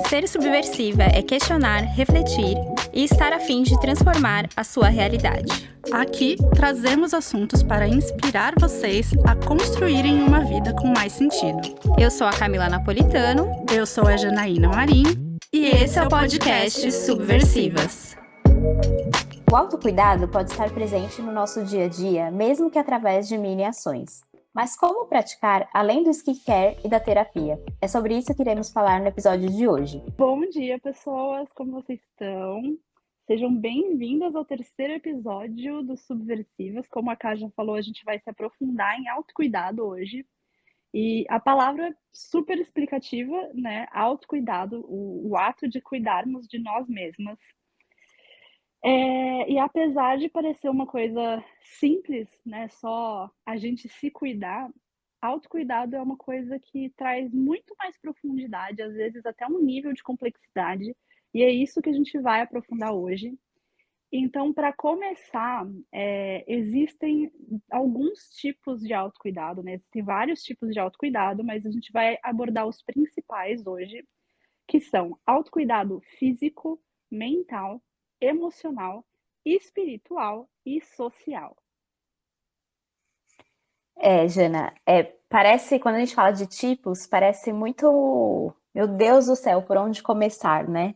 Ser subversiva é questionar, refletir e estar a fim de transformar a sua realidade. Aqui trazemos assuntos para inspirar vocês a construírem uma vida com mais sentido. Eu sou a Camila Napolitano. Eu sou a Janaína Marim. E esse é o podcast Subversivas. O autocuidado pode estar presente no nosso dia a dia, mesmo que através de mini ações. Mas como praticar além do skincare e da terapia? É sobre isso que iremos falar no episódio de hoje. Bom dia, pessoas! Como vocês estão? Sejam bem-vindas ao terceiro episódio do Subversivas. Como a Ká já falou, a gente vai se aprofundar em autocuidado hoje. E a palavra super explicativa, né? Autocuidado, o ato de cuidarmos de nós mesmas. E apesar de parecer uma coisa simples, né? Só a gente se cuidar, autocuidado é uma coisa que traz muito mais profundidade, às vezes até um nível de complexidade, e é isso que a gente vai aprofundar hoje. Então, para começar, existem alguns tipos de autocuidado, né? Existem vários tipos de autocuidado, mas a gente vai abordar os principais hoje, que são autocuidado físico, mental, emocional, espiritual e social. Jana, parece, quando a gente fala de tipos, parece muito, meu Deus do céu, por onde começar, né?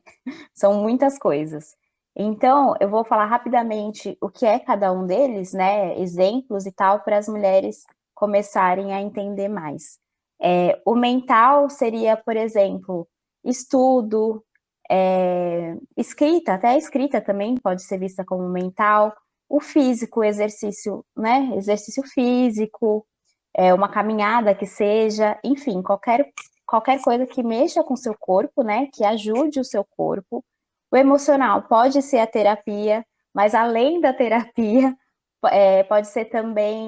São muitas coisas. Então, eu vou falar rapidamente o que é cada um deles, né? Exemplos e tal, para as mulheres começarem a entender mais. O mental seria, por exemplo, estudo, escrita, até a escrita também pode ser vista como mental. O físico, exercício, né? Exercício físico, uma caminhada que seja, enfim, qualquer coisa que mexa com o seu corpo, né? Que ajude o seu corpo. O emocional pode ser a terapia, mas além da terapia, pode ser também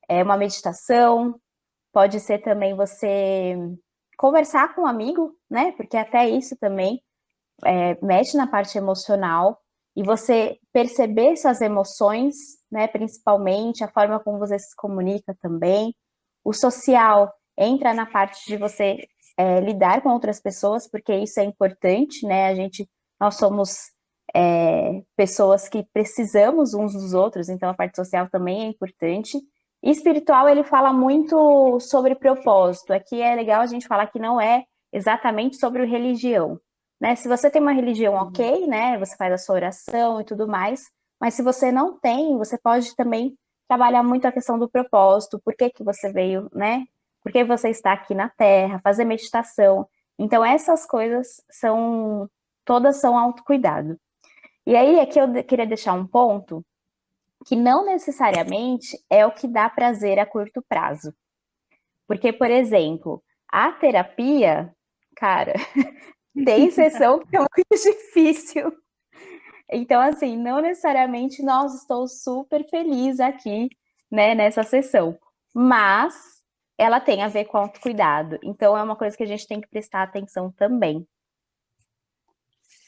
uma meditação, pode ser também você conversar com um amigo, né? Porque até isso também mexe na parte emocional, e você perceber suas emoções, né? Principalmente a forma como você se comunica também. O social entra na parte de você lidar com outras pessoas, porque isso é importante, né? Nós somos pessoas que precisamos uns dos outros, então a parte social também é importante. E espiritual, ele fala muito sobre propósito. Aqui é legal a gente falar que não é exatamente sobre religião, né? Se você tem uma religião, ok, né? Você faz a sua oração e tudo mais, mas se você não tem, você pode também trabalhar muito a questão do propósito, por que que você veio, né? Por que você está aqui na Terra, fazer meditação. Então, essas coisas todas são autocuidado. E aí, aqui eu queria deixar um ponto que não necessariamente é o que dá prazer a curto prazo. Porque, por exemplo, a terapia, cara, tem sessão que é muito difícil. Então, assim, não necessariamente estou super feliz aqui, né, nessa sessão. Mas ela tem a ver com autocuidado. Então, é uma coisa que a gente tem que prestar atenção também.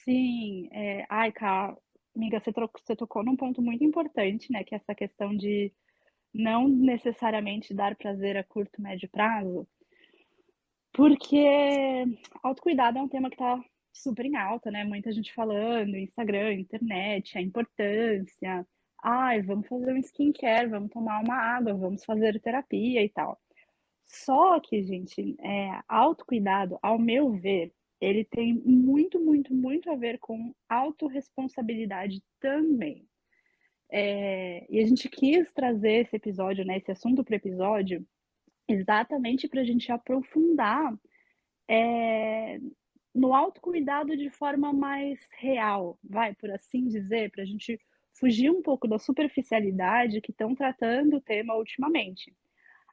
Sim, ai, Ká, amiga, você tocou num ponto muito importante, né? Que é essa questão de não necessariamente dar prazer a curto, médio prazo, porque autocuidado é um tema que tá super em alta, né? Muita gente falando, Instagram, internet, a importância. Ai, vamos fazer um skincare, vamos tomar uma água, vamos fazer terapia e tal. Só que, gente, autocuidado, ao meu ver, ele tem muito, muito, muito a ver com autorresponsabilidade também. E a gente quis trazer esse episódio, né, esse assunto para o episódio, exatamente para a gente aprofundar no autocuidado de forma mais real, vai, por assim dizer, para a gente fugir um pouco da superficialidade que estão tratando o tema ultimamente.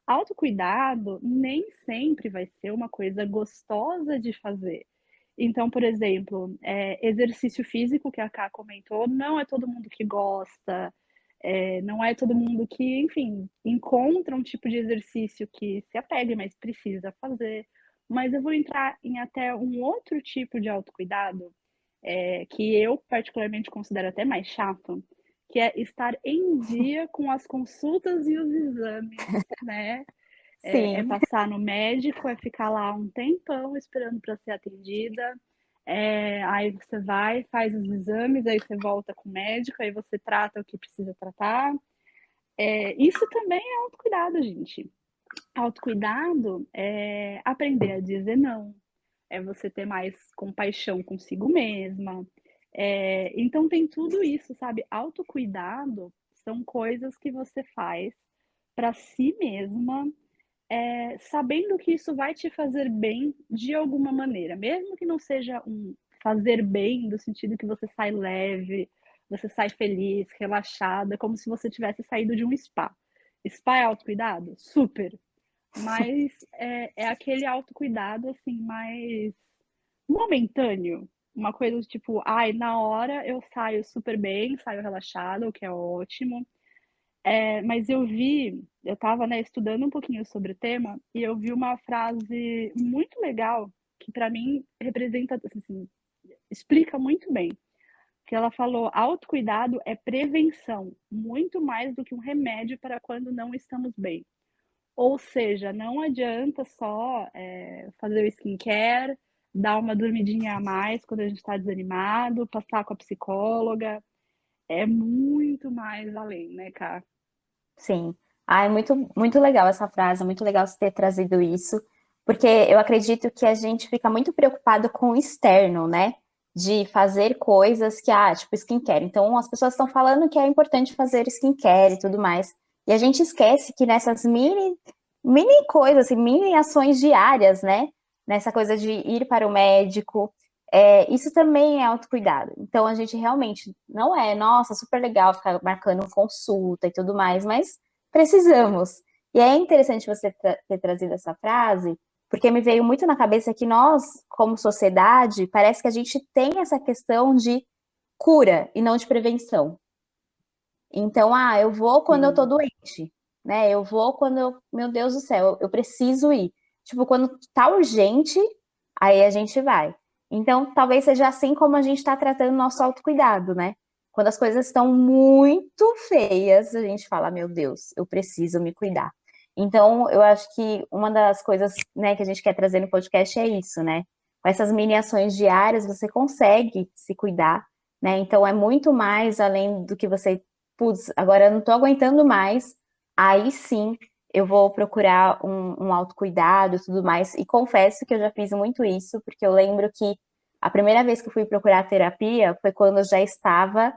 Autocuidado nem sempre vai ser uma coisa gostosa de fazer. Então, por exemplo, exercício físico, que a Ká comentou, não é todo mundo que gosta, não é todo mundo que, enfim, encontra um tipo de exercício que se apegue, mas precisa fazer. Mas eu vou entrar em até um outro tipo de autocuidado, que eu particularmente considero até mais chato, que é estar em dia com as consultas e os exames, né? É Sim, passar no médico, é ficar lá um tempão esperando para ser atendida. Aí você vai, faz os exames, aí você volta com o médico, aí você trata o que precisa tratar. Isso também é autocuidado, gente. Autocuidado é aprender a dizer não, é você ter mais compaixão consigo mesma. Então tem tudo isso, sabe? Autocuidado são coisas que você faz para si mesma, sabendo que isso vai te fazer bem de alguma maneira, mesmo que não seja um fazer bem do sentido que você sai leve, você sai feliz, relaxada, como se você tivesse saído de um spa. Spa é autocuidado? Super! Mas é aquele autocuidado, assim, mais momentâneo. Uma coisa do tipo, ai, na hora eu saio super bem, saio relaxada, o que é ótimo. Mas eu estava, né, estudando um pouquinho sobre o tema, e eu vi uma frase muito legal, que para mim representa, assim, explica muito bem. Que ela falou, autocuidado é prevenção, muito mais do que um remédio para quando não estamos bem. Ou seja, não adianta só fazer o skincare, dar uma dormidinha a mais quando a gente está desanimado, passar com a psicóloga. É muito mais além, né, Cá? sim. Ah, é muito legal essa frase, muito legal você ter trazido isso, porque eu acredito que a gente fica muito preocupado com o externo, né? De fazer coisas que, tipo skincare. Então, as pessoas estão falando que é importante fazer skincare e tudo mais. E a gente esquece que nessas mini coisas, assim, mini ações diárias, né? Nessa coisa de ir para o médico, isso também é autocuidado. Então, a gente realmente não nossa, super legal ficar marcando consulta e tudo mais, mas precisamos. E é interessante você ter trazido essa frase, porque me veio muito na cabeça que nós, como sociedade, parece que a gente tem essa questão de cura e não de prevenção. Então, eu vou quando eu tô Sim. doente, né? Eu vou quando meu Deus do céu, eu preciso ir. Tipo, quando tá urgente, aí a gente vai. Então, talvez seja assim como a gente está tratando o nosso autocuidado, né? Quando as coisas estão muito feias, a gente fala, meu Deus, eu preciso me cuidar. Então, eu acho que uma das coisas, né, que a gente quer trazer no podcast é isso, né? Com essas mini ações diárias, você consegue se cuidar, né? Então, é muito mais além do que você putz, agora eu não tô aguentando mais, aí sim eu vou procurar um autocuidado e tudo mais. E confesso que eu já fiz muito isso, porque eu lembro que a primeira vez que eu fui procurar terapia foi quando eu já estava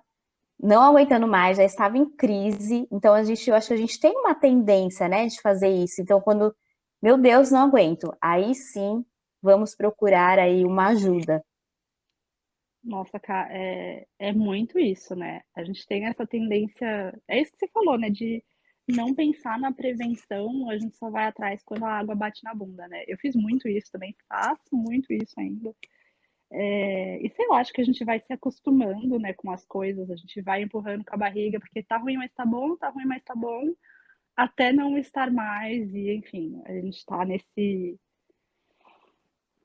não aguentando mais, já estava em crise. Então eu acho que a gente tem uma tendência, né, de fazer isso. Então quando, meu Deus, não aguento, aí sim vamos procurar aí uma ajuda. Nossa, Cá, é muito isso, né? A gente tem essa tendência, é isso que você falou, né? De não pensar na prevenção, a gente só vai atrás quando a água bate na bunda, né? Eu fiz muito isso também, faço muito isso ainda. E sei lá, acho que a gente vai se acostumando, né, com as coisas, a gente vai empurrando com a barriga, porque tá ruim, mas tá bom, tá ruim, mas tá bom, até não estar mais, e enfim, a gente tá nesse.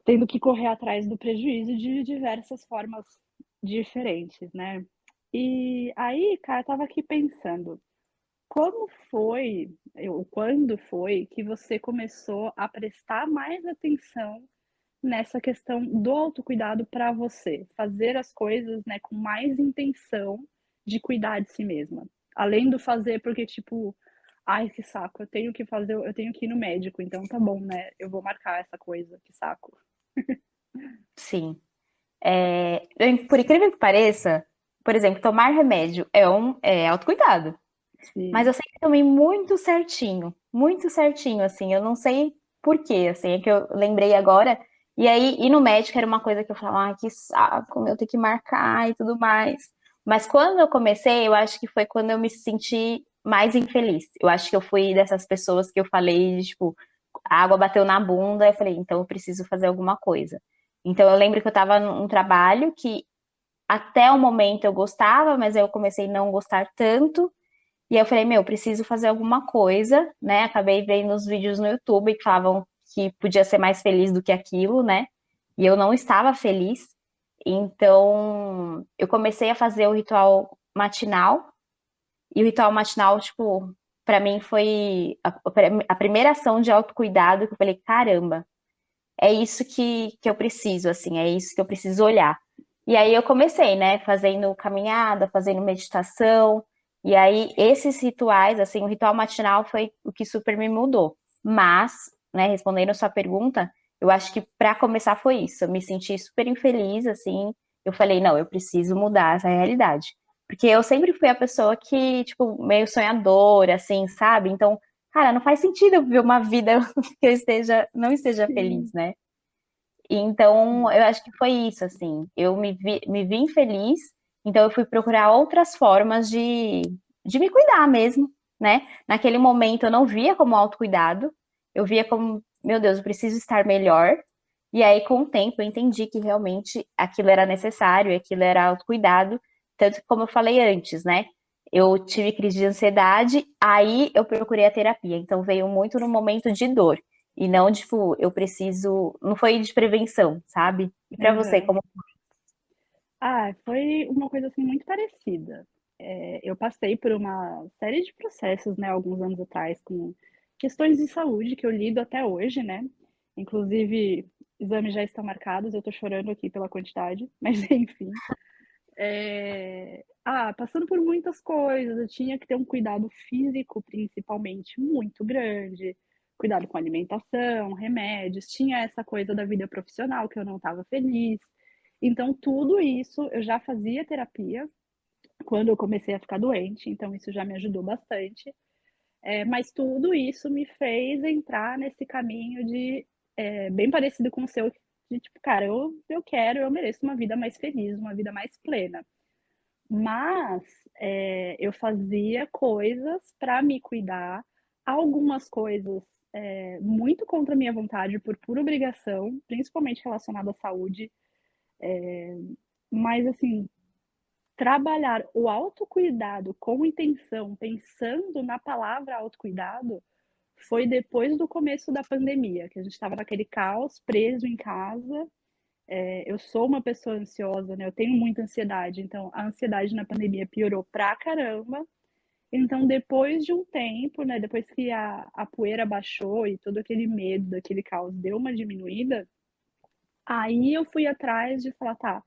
Tendo que correr atrás do prejuízo de diversas formas diferentes, né? E aí, cara, eu tava aqui pensando, como foi, ou quando foi que você começou a prestar mais atenção nessa questão do autocuidado para você, fazer as coisas, né, com mais intenção de cuidar de si mesma, além do fazer porque tipo, ai que saco, eu tenho que fazer, eu tenho que ir no médico, então tá bom, né? Eu vou marcar essa coisa, que saco. Sim. Por incrível que pareça, por exemplo, tomar remédio é autocuidado. Mas Sim. eu sempre tomei muito certinho, assim. Eu não sei por quê, assim, é que eu lembrei agora. E aí, ir no médico era uma coisa que eu falava, que saco, eu tenho que marcar e tudo mais. Mas quando eu comecei, eu acho que foi quando eu me senti mais infeliz. Eu acho que eu fui dessas pessoas que eu falei, tipo, a água bateu na bunda, eu falei, então eu preciso fazer alguma coisa. Então eu lembro que eu estava num trabalho que até o momento eu gostava, mas aí eu comecei a não gostar tanto. E aí eu falei, meu, preciso fazer alguma coisa, né? Acabei vendo os vídeos no YouTube que falavam que podia ser mais feliz do que aquilo, né? E eu não estava feliz. Então, eu comecei a fazer o ritual matinal. E o ritual matinal, tipo, para mim foi a primeira ação de autocuidado que eu falei, caramba, é isso que eu preciso, assim, é isso que eu preciso olhar. E aí eu comecei, né, fazendo caminhada, fazendo meditação, e aí esses rituais, assim, o ritual matinal foi o que super me mudou. Mas, né, respondendo a sua pergunta, eu acho que para começar foi isso. Eu me senti super infeliz, assim, eu falei, não, eu preciso mudar essa realidade. Porque eu sempre fui a pessoa que, tipo, meio sonhadora, assim, sabe? Então, cara, não faz sentido eu viver uma vida que não esteja feliz, Sim, né? Então, sim. eu acho que foi isso, assim. Eu me vi infeliz, então eu fui procurar outras formas de me cuidar mesmo, né? Naquele momento eu não via como autocuidado, eu via como, meu Deus, eu preciso estar melhor. E aí, com o tempo, eu entendi que realmente aquilo era necessário, aquilo era autocuidado, tanto que, como eu falei antes, né? Eu tive crise de ansiedade, aí eu procurei a terapia. Então, veio muito no momento de dor. E não, tipo, eu preciso. Não foi de prevenção, sabe? E pra você, Aham. como. Ah, foi uma coisa assim muito parecida. Eu passei por uma série de processos, né, alguns anos atrás, com questões de saúde que eu lido até hoje, né? Inclusive, exames já estão marcados, eu tô chorando aqui pela quantidade, mas enfim. Passando por muitas coisas, eu tinha que ter um cuidado físico, principalmente, muito grande. Cuidado com alimentação, remédios, tinha essa coisa da vida profissional que eu não estava feliz. Então, tudo isso eu já fazia terapia quando eu comecei a ficar doente, então isso já me ajudou bastante. Mas tudo isso me fez entrar nesse caminho bem parecido com o seu, de tipo, cara, eu mereço uma vida mais feliz, uma vida mais plena. Mas eu fazia coisas para me cuidar, algumas coisas muito contra a minha vontade, por pura obrigação, principalmente relacionada à saúde. Mas, assim, trabalhar o autocuidado com intenção, pensando na palavra autocuidado, foi depois do começo da pandemia, que a gente estava naquele caos, preso em casa. Eu sou uma pessoa ansiosa, né? Eu tenho muita ansiedade, então a ansiedade na pandemia piorou pra caramba. Então, depois de um tempo, né? Depois que a poeira baixou e todo aquele medo daquele caos deu uma diminuída, aí eu fui atrás de falar, tá,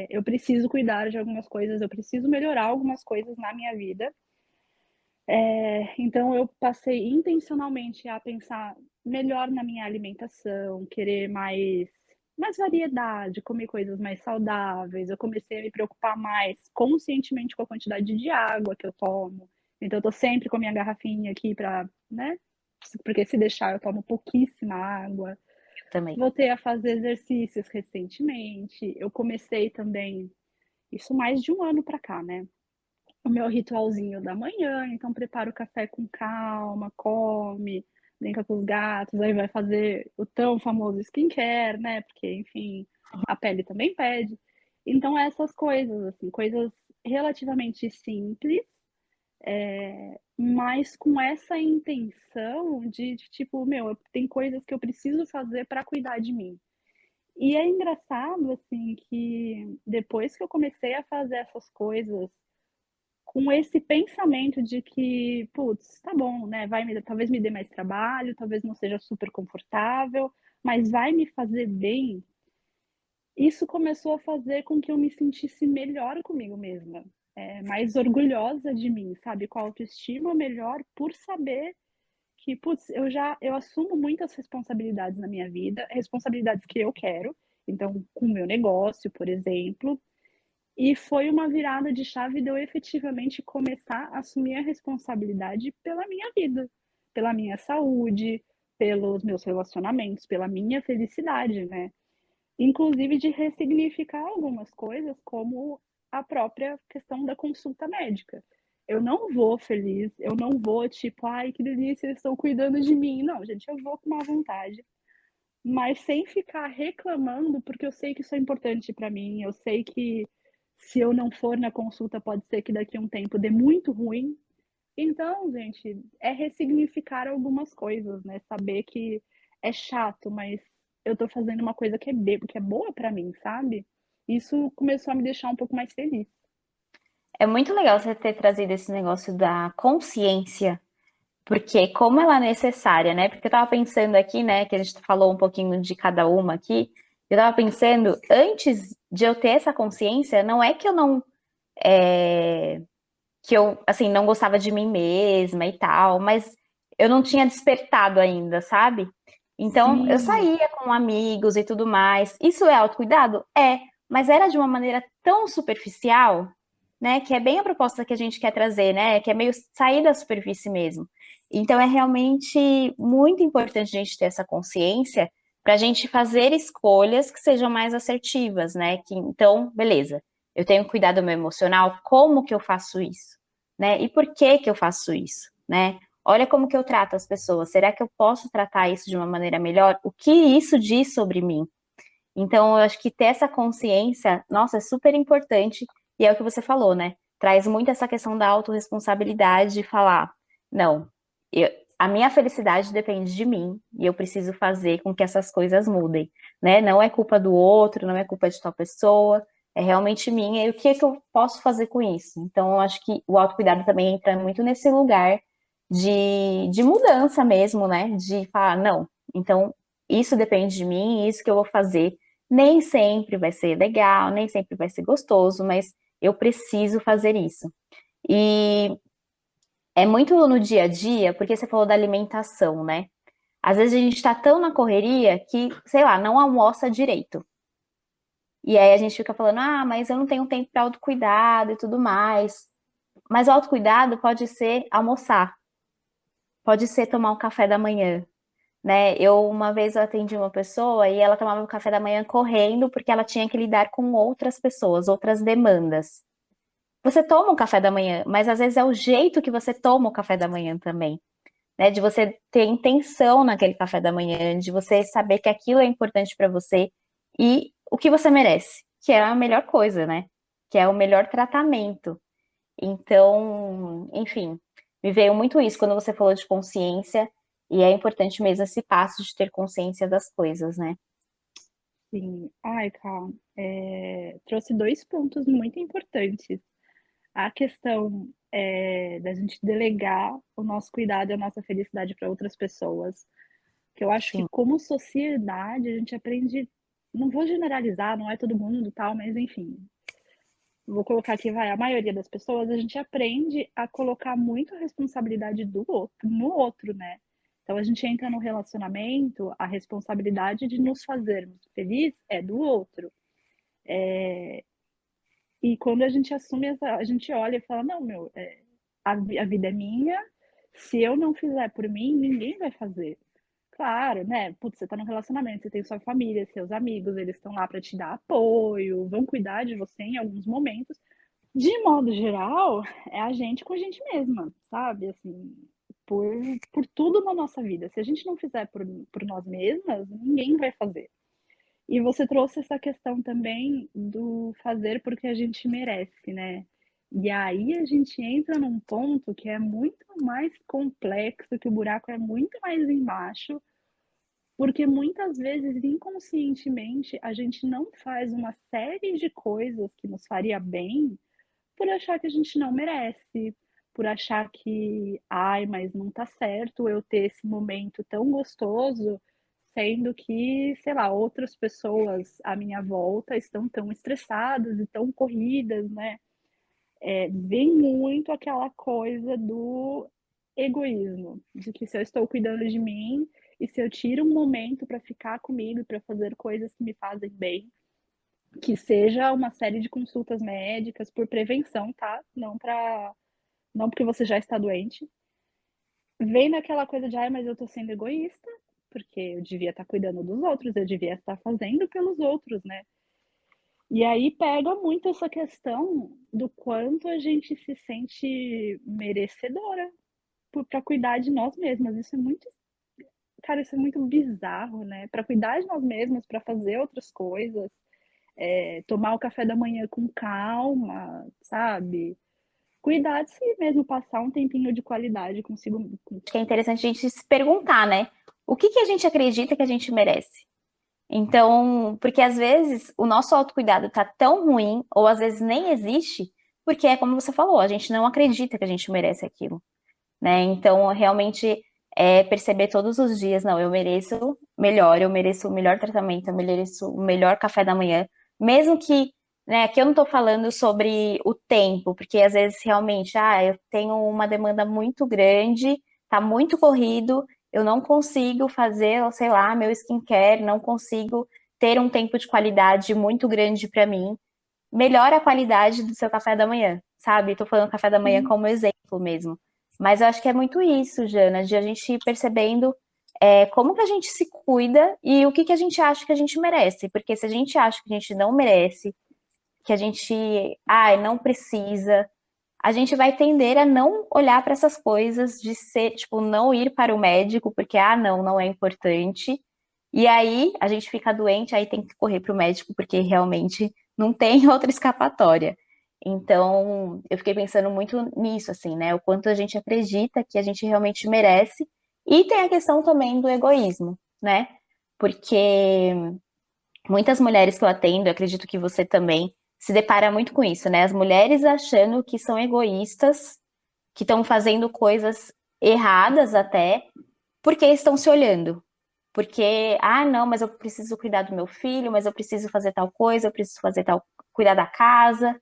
eu preciso cuidar de algumas coisas, eu preciso melhorar algumas coisas na minha vida. Então, eu passei intencionalmente a pensar melhor na minha alimentação, querer mais variedade, comer coisas mais saudáveis. Eu comecei a me preocupar mais conscientemente com a quantidade de água que eu tomo. Então, eu tô sempre com a minha garrafinha aqui para, né? Porque se deixar, eu tomo pouquíssima água. Também. Voltei a fazer exercícios recentemente. Eu comecei também, isso mais de um ano para cá, né? O meu ritualzinho da manhã, então preparo o café com calma, come, brinca com os gatos, aí vai fazer o tão famoso skincare, né? Porque, enfim, a pele também pede. Então, essas coisas, assim, coisas relativamente simples, mas com essa intenção de tipo, meu, tem coisas que eu preciso fazer para cuidar de mim. E é engraçado, assim, que depois que eu comecei a fazer essas coisas com esse pensamento de que, putz, tá bom, né? Talvez me dê mais trabalho, talvez não seja super confortável, mas vai me fazer bem. Isso começou a fazer com que eu me sentisse melhor comigo mesma, mais orgulhosa de mim, sabe? Com a autoestima melhor por saber que, putz, eu assumo muitas responsabilidades na minha vida, responsabilidades que eu quero. Então, com o meu negócio, por exemplo, e foi uma virada de chave de eu efetivamente começar a assumir a responsabilidade pela minha vida, pela minha saúde, pelos meus relacionamentos, pela minha felicidade, né? Inclusive de ressignificar algumas coisas, como a própria questão da consulta médica. Eu não vou feliz, eu não vou tipo, ai, que delícia, eles estão cuidando de mim. Não, gente, eu vou com má vontade, mas sem ficar reclamando, porque eu sei que isso é importante para mim, eu sei que se eu não for na consulta, pode ser que daqui a um tempo dê muito ruim. Então, gente, é ressignificar algumas coisas, né? Saber que é chato, mas eu tô fazendo uma coisa que é boa para mim, sabe? Isso começou a me deixar um pouco mais feliz. É muito legal você ter trazido esse negócio da consciência, Porque como ela é necessária, né? Porque eu tava pensando aqui, né, que a gente falou um pouquinho de cada uma aqui, eu tava pensando, antes de eu ter essa consciência, não é que eu não, é, que eu, assim, não gostava de mim mesma e tal, mas eu não tinha despertado ainda, sabe? Então, eu Sim, saía com amigos e tudo mais. Isso é autocuidado? É, mas era de uma maneira tão superficial, né? Que é bem a proposta que a gente quer trazer, né? Que é meio sair da superfície mesmo. Então, é realmente muito importante a gente ter essa consciência para a gente fazer escolhas que sejam mais assertivas, né? Que então, beleza, eu tenho que cuidar do meu emocional, como que eu faço isso? Né? E por que que eu faço isso, né? Olha como que eu trato as pessoas. Será que eu posso tratar isso de uma maneira melhor? O que isso diz sobre mim? Então, eu acho que ter essa consciência, nossa, é super importante. E é o que você falou, né? Traz muito essa questão da autorresponsabilidade de falar, não, eu- a minha felicidade depende de mim e eu preciso fazer com que essas coisas mudem, né? Não é culpa do outro, não é culpa de tal pessoa, é realmente minha. E o que é que eu posso fazer com isso? Então, eu acho que o autocuidado também entra muito nesse lugar de mudança mesmo, né? De falar, não, então isso depende de mim, isso que eu vou fazer nem sempre vai ser legal, nem sempre vai ser gostoso, mas eu preciso fazer isso. E é muito no dia a dia, porque você falou da alimentação, né? Às vezes a gente tá tão na correria que, sei lá, não almoça direito. E aí a gente fica falando, ah, mas eu não tenho tempo para autocuidado e tudo mais. Mas o autocuidado pode ser almoçar, pode ser tomar um café da manhã, né? Eu uma vez eu atendi uma pessoa e ela tomava o café da manhã correndo porque ela tinha que lidar com outras pessoas, outras demandas. Você toma um café da manhã, mas às vezes é o jeito que você toma o café da manhã também, né? De você ter intenção naquele café da manhã, de você saber que aquilo é importante para você e o que você merece, que é a melhor coisa, né? Que é o melhor tratamento. Então, enfim, me veio muito isso quando você falou de consciência, e é importante mesmo esse passo de ter consciência das coisas, né? sim. Ai, Ká, trouxe dois pontos muito importantes. A questão da gente delegar o nosso cuidado e a nossa felicidade para outras pessoas. Que eu acho que Sim, como sociedade a gente aprende, não vou generalizar, não é todo mundo, tal, mas enfim, vou colocar aqui, vai, a maioria das pessoas, a gente aprende a colocar muito a responsabilidade do outro no outro, né? Então a gente entra no relacionamento, a responsabilidade de nos fazermos felizes é do outro. E quando a gente assume essa, a gente olha e fala, não, meu, a vida é minha, se eu não fizer por mim, ninguém vai fazer. Claro, né? Putz, você tá num relacionamento, você tem sua família, seus amigos, eles estão lá para te dar apoio, vão cuidar de você em alguns momentos. De modo geral, é a gente com a gente mesma, sabe? Assim, por, por tudo na nossa vida. Se a gente não fizer por nós mesmas, ninguém vai fazer. E você trouxe essa questão também do fazer porque a gente merece, né? E aí a gente entra num ponto que é muito mais complexo, que o buraco é muito mais embaixo, porque muitas vezes, inconscientemente, a gente não faz uma série de coisas que nos faria bem por achar que a gente não merece, por achar que, ai, mas não tá certo eu ter esse momento tão gostoso, sendo que, sei lá, outras pessoas à minha volta estão tão estressadas e tão corridas, né? Vem muito aquela coisa do egoísmo, de que se eu estou cuidando de mim e se eu tiro um momento para ficar comigo, para fazer coisas que me fazem bem, que seja uma série de consultas médicas por prevenção, tá? Não porque você já está doente. Vem naquela coisa de, ai, mas eu tô sendo egoísta, porque eu devia estar cuidando dos outros, eu devia estar fazendo pelos outros, né? E aí pega muito essa questão do quanto a gente se sente merecedora para cuidar de nós mesmas. Isso é muito, cara, isso é muito bizarro, né? Para cuidar de nós mesmas, para fazer outras coisas, tomar o café da manhã com calma, sabe? Cuidar de si mesmo, passar um tempinho de qualidade consigo. acho que é interessante a gente se perguntar, né? O que que a gente acredita que a gente merece? Então, porque às vezes o nosso autocuidado tá tão ruim, ou às vezes nem existe, porque é como você falou, a gente não acredita que a gente merece aquilo. né? Então, realmente perceber todos os dias, não, eu mereço melhor, eu mereço o melhor tratamento, eu mereço o melhor café da manhã, mesmo que, né, aqui eu não tô falando sobre o tempo, porque às vezes realmente, eu tenho uma demanda muito grande, tá muito corrido, eu não consigo fazer, sei lá, meu skincare, não consigo ter um tempo de qualidade muito grande para mim. Melhora a qualidade do seu café da manhã, sabe? Tô falando café da manhã Sim. como exemplo mesmo. Mas eu acho que é muito isso, Jana, de a gente ir percebendo como que a gente se cuida e o que que a gente acha que a gente merece. Porque se a gente acha que a gente não merece, que a gente, não precisa, a gente vai tender a não olhar para essas coisas, de ser, tipo, não ir para o médico, porque, não, não é importante. E aí a gente fica doente, aí tem que correr para o médico, porque realmente não tem outra escapatória. Então, eu fiquei pensando muito nisso, assim, né? O quanto a gente acredita que a gente realmente merece. E tem a questão também do egoísmo, né? Porque muitas mulheres que eu atendo, eu acredito que você também se depara muito com isso, né? As mulheres achando que são egoístas, que estão fazendo coisas erradas até, porque estão se olhando. Porque, não, mas eu preciso cuidar do meu filho, mas eu preciso fazer tal coisa, eu preciso fazer tal, cuidar da casa.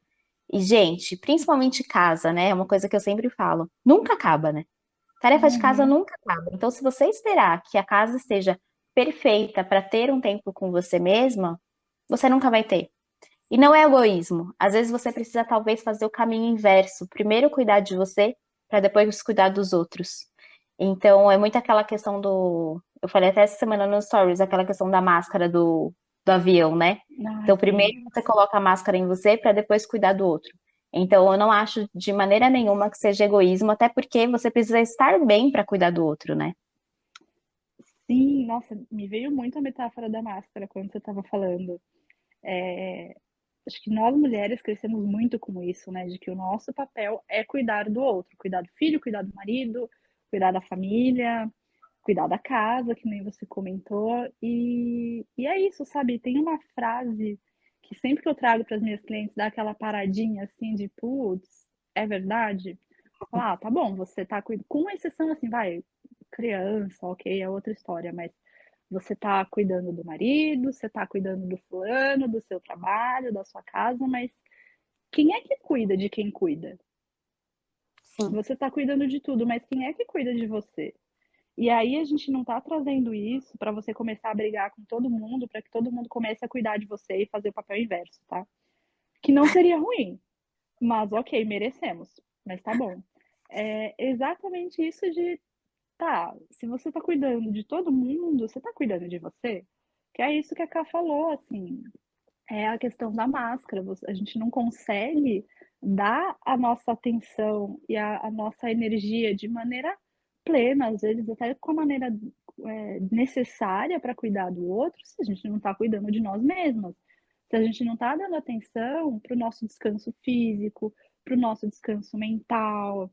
E, gente, principalmente casa, né? É uma coisa que eu sempre falo. Nunca acaba, né? Tarefa de casa Uhum. nunca acaba. Então, se você esperar que a casa esteja perfeita para ter um tempo com você mesma, você nunca vai ter. E não é egoísmo. Às vezes você precisa talvez fazer o caminho inverso. Primeiro cuidar de você, para depois cuidar dos outros. Então é muito aquela questão do. Eu falei até essa semana no Stories, aquela questão da máscara do avião, né? Ah, Então sim. primeiro você coloca a máscara em você para depois cuidar do outro. Então eu não acho de maneira nenhuma que seja egoísmo, até porque você precisa estar bem para cuidar do outro, né? Sim, nossa, me veio muito a metáfora da máscara quando você estava falando. Acho que nós mulheres crescemos muito com isso, né? De que o nosso papel é cuidar do outro, cuidar do filho, cuidar do marido, cuidar da família, cuidar da casa, que nem você comentou. E é isso, sabe? Tem uma frase que sempre que eu trago para as minhas clientes dá aquela paradinha assim de putz, é verdade? Falar, tá bom, você tá cuidando, com exceção assim, vai, criança, ok, é outra história, mas você está cuidando do marido, você está cuidando do fulano, do seu trabalho, da sua casa, mas quem é que cuida de quem cuida? Sim. Você está cuidando de tudo, mas quem é que cuida de você? E aí a gente não está trazendo isso para você começar a brigar com todo mundo, para que todo mundo comece a cuidar de você e fazer o papel inverso, tá? Que não seria ruim, mas ok, merecemos, mas tá bom. É exatamente isso de tá, se você tá cuidando de todo mundo, você tá cuidando de você? Que é isso que a Ká falou, assim, é a questão da máscara. A gente não consegue dar a nossa atenção e a nossa energia de maneira plena, às vezes até com a maneira necessária para cuidar do outro, se a gente não está cuidando de nós mesmas. Se a gente não está dando atenção para o nosso descanso físico, para o nosso descanso mental,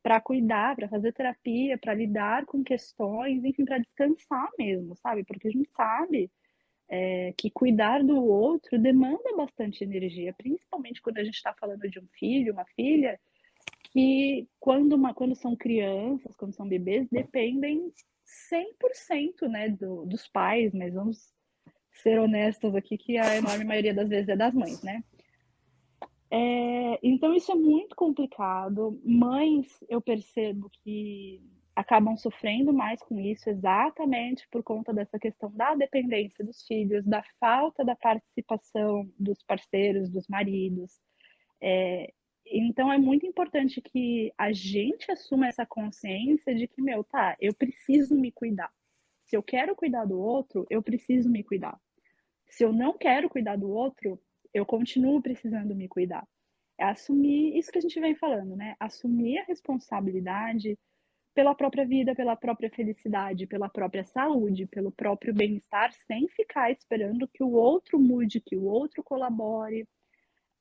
para cuidar, para fazer terapia, para lidar com questões, enfim, para descansar mesmo, sabe? Porque a gente sabe que cuidar do outro demanda bastante energia, principalmente quando a gente está falando de um filho, uma filha, que quando são crianças, quando são bebês, dependem 100%, né, dos pais, mas vamos ser honestas aqui que a enorme maioria das vezes é das mães, né? Então isso é muito complicado. Mães, eu percebo que acabam sofrendo mais com isso exatamente por conta dessa questão da dependência dos filhos, da falta da participação dos parceiros, dos maridos. Então é muito importante que a gente assuma essa consciência de que, meu, tá, eu preciso me cuidar. Se eu quero cuidar do outro, eu preciso me cuidar. Se eu não quero cuidar do outro, eu continuo precisando me cuidar. É assumir isso que a gente vem falando, né? Assumir a responsabilidade pela própria vida, pela própria felicidade, pela própria saúde, pelo próprio bem-estar, sem ficar esperando que o outro mude, que o outro colabore.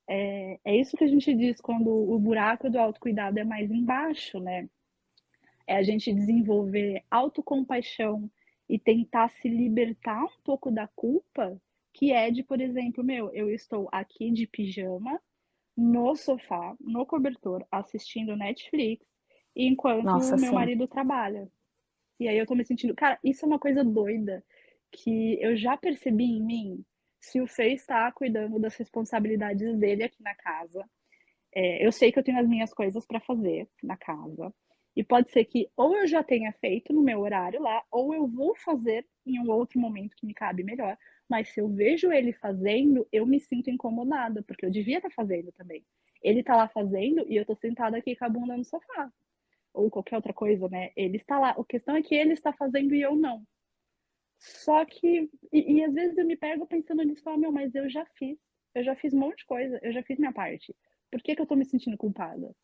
É isso que a gente diz quando o buraco do autocuidado é mais embaixo, né? É a gente desenvolver autocompaixão e tentar se libertar um pouco da culpa, que é de, por exemplo, meu, eu estou aqui de pijama, no sofá, no cobertor, assistindo Netflix, enquanto Nossa, o meu sim. marido trabalha. E aí eu tô me sentindo, cara, isso é uma coisa doida que eu já percebi em mim. Se o Fê está cuidando das responsabilidades dele aqui na casa, eu sei que eu tenho as minhas coisas para fazer na casa. E pode ser que ou eu já tenha feito no meu horário lá, ou eu vou fazer em um outro momento que me cabe melhor. Mas se eu vejo ele fazendo, eu me sinto incomodada, porque eu devia estar fazendo também. Ele tá lá fazendo e eu tô sentada aqui com a bunda no sofá. Ou qualquer outra coisa, né? Ele está lá. A questão é que ele está fazendo e eu não. Só que. E às vezes eu me pego pensando nisso e falo, meu, mas eu já fiz. Eu já fiz um monte de coisa. Eu já fiz minha parte. Por que que eu tô me sentindo culpada?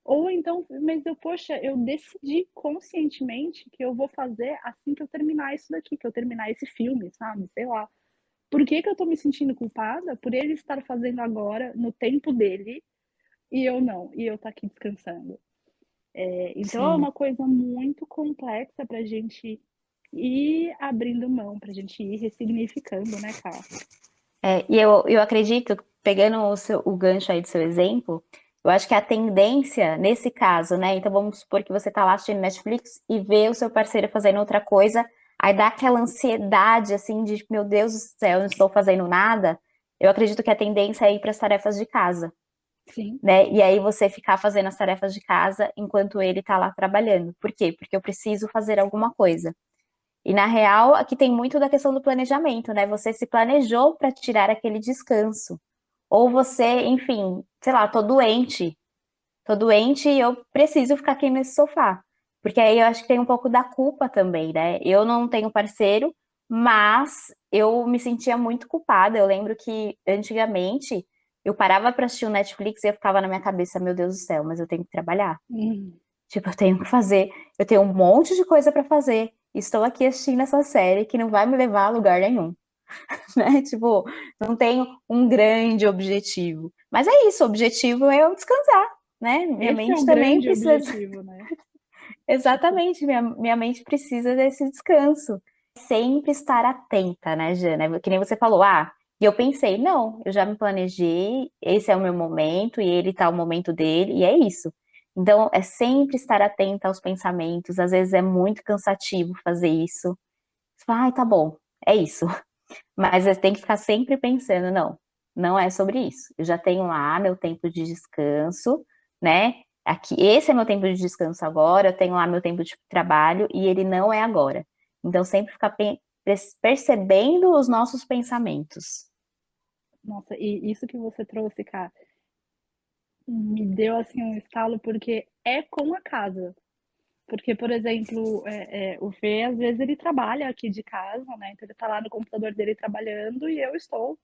Ou então, mas eu, poxa, eu decidi conscientemente que eu vou fazer assim que eu terminar isso daqui, que eu terminar esse filme, sabe? Sei lá. Por que que eu tô me sentindo culpada por ele estar fazendo agora, no tempo dele, e eu não? E eu tá aqui descansando. Então é Sim. uma coisa muito complexa pra gente ir abrindo mão, pra gente ir ressignificando, né, cara? E eu acredito, pegando o gancho aí do seu exemplo, eu acho que a tendência, nesse caso, né? Então vamos supor que você tá lá assistindo Netflix e vê o seu parceiro fazendo outra coisa, aí dá aquela ansiedade, assim, de, meu Deus do céu, eu não estou fazendo nada. Eu acredito que a tendência é ir para as tarefas de casa, Sim, né? E aí você ficar fazendo as tarefas de casa enquanto ele tá lá trabalhando. Por quê? Porque eu preciso fazer alguma coisa. E na real, aqui tem muito da questão do planejamento, né? Você se planejou para tirar aquele descanso. Ou você, enfim, sei lá, tô doente e eu preciso ficar aqui nesse sofá. Porque aí eu acho que tem um pouco da culpa também, né? Eu não tenho parceiro, mas eu me sentia muito culpada. Eu lembro que antigamente eu parava para assistir o Netflix e eu ficava na minha cabeça, meu Deus do céu, mas eu tenho que trabalhar. hum, Tipo, eu tenho que fazer, eu tenho um monte de coisa pra fazer. Estou aqui assistindo essa série que não vai me levar a lugar nenhum, né? Tipo, não tenho um grande objetivo. Mas é isso, o objetivo é eu descansar, né? Minha esse é mente o também grande precisa. objetivo, né? Tipo, Exatamente, minha mente precisa desse descanso. Sempre estar atenta, né, Jana? Que nem você falou, e eu pensei, não, eu já me planejei, esse é o meu momento, e ele tá o momento dele, e é isso. Então, é sempre estar atenta aos pensamentos, às vezes é muito cansativo fazer isso. Você fala, ai, tá bom, é isso. Mas você tem que ficar sempre pensando, não, não é sobre isso. Eu já tenho lá meu tempo de descanso, né? Aqui, esse é meu tempo de descanso agora, eu tenho lá meu tempo de trabalho e ele não é agora. Então, sempre ficar percebendo os nossos pensamentos. nossa, e isso que você trouxe, cara, me deu assim um estalo porque é com a casa. Porque, por exemplo, o Fê, às vezes, ele trabalha aqui de casa, né? Então, ele tá lá no computador dele trabalhando e eu estou